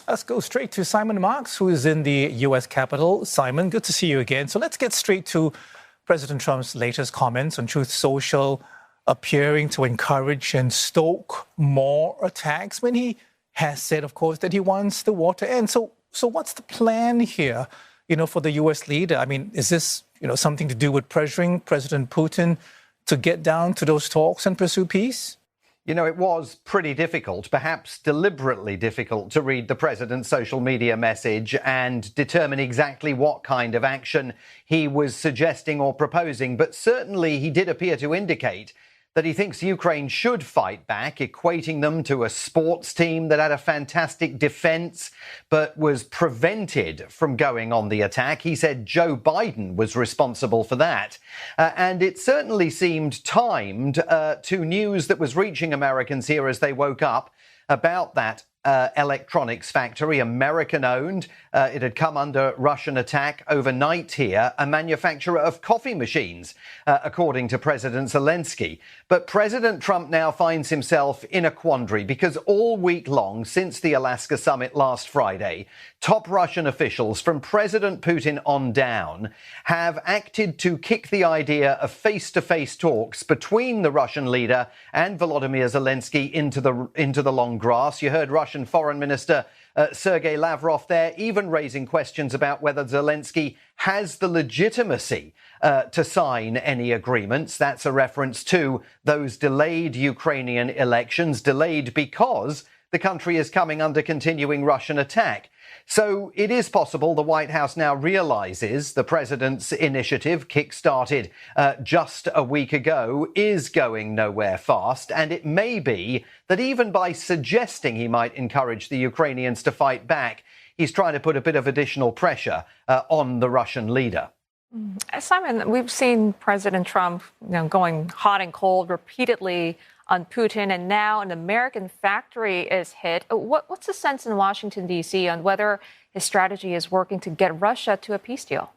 Let's go straight to Simon Marks, who is in the U.S. Capitol. Simon, good to see you again. So let's get straight to President Trump's latest comments on Truth Social, appearing to encourage and stoke more attacks when he has said, of course, that he wants the war to end. So what's the plan here, for the U.S. leader? I mean, is this, something to do with pressuring President Putin to get down to those talks and pursue peace? It was pretty difficult, perhaps deliberately difficult, to read the president's social media message and determine exactly what kind of action he was suggesting or proposing. But certainly he did appear to indicate that he thinks Ukraine should fight back, equating them to a sports team that had a fantastic defense but was prevented from going on the attack. He said Joe Biden was responsible for that. And it certainly seemed timed to news that was reaching Americans here as they woke up about that electronics factory, American-owned. It had come under Russian attack overnight here, a manufacturer of coffee machines, according to President Zelensky. But President Trump now finds himself in a quandary because all week long, since the Alaska summit last Friday, top Russian officials from President Putin on down have acted to kick the idea of face-to-face talks between the Russian leader and Volodymyr Zelensky into the long grass. You heard Russian Foreign Minister Sergei Lavrov there, even raising questions about whether Zelensky has the legitimacy to sign any agreements. That's a reference to those delayed Ukrainian elections, delayed because the country is coming under continuing Russian attack. So it is possible the White House now realizes the president's initiative, kick-started just a week ago, is going nowhere fast. And it may be that even by suggesting he might encourage the Ukrainians to fight back, he's trying to put a bit of additional pressure on the Russian leader. Simon, we've seen President Trump going hot and cold repeatedly on Putin, and now an American factory is hit. What's the sense in Washington, D.C. on whether his strategy is working to get Russia to a peace deal?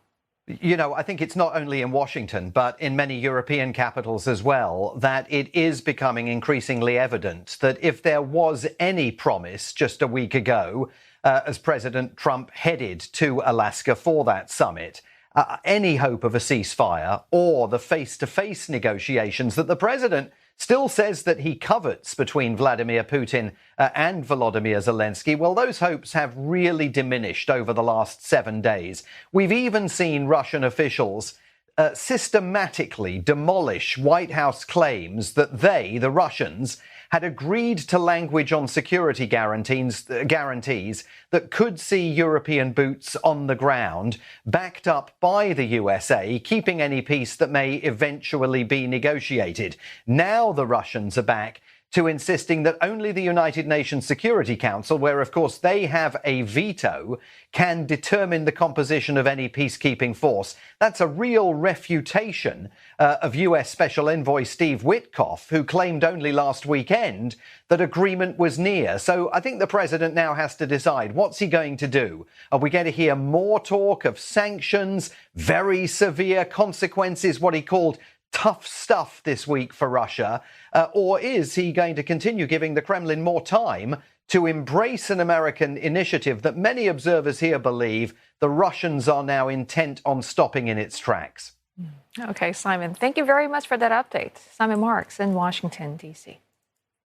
I think it's not only in Washington, but in many European capitals as well, that it is becoming increasingly evident that if there was any promise just a week ago, as President Trump headed to Alaska for that summit, any hope of a ceasefire or the face-to-face negotiations that the president still says that he covets between Vladimir Putin and Volodymyr Zelensky, well, those hopes have really diminished over the last 7 days. We've even seen Russian officials systematically demolish White House claims that they, the Russians, had agreed to language on security guarantees that could see European boots on the ground, backed up by the USA, keeping any peace that may eventually be negotiated. Now the Russians are back to insisting that only the United Nations Security Council, where, of course, they have a veto, can determine the composition of any peacekeeping force. That's a real refutation of US Special Envoy Steve Witkoff, who claimed only last weekend that agreement was near. So I think the president now has to decide, what's he going to do? Are we going to hear more talk of sanctions, very severe consequences, what he called tough stuff this week for Russia? Or is he going to continue giving the Kremlin more time to embrace an American initiative that many observers here believe the Russians are now intent on stopping in its tracks? Okay, Simon, thank you very much for that update. Simon Marks in Washington, D.C.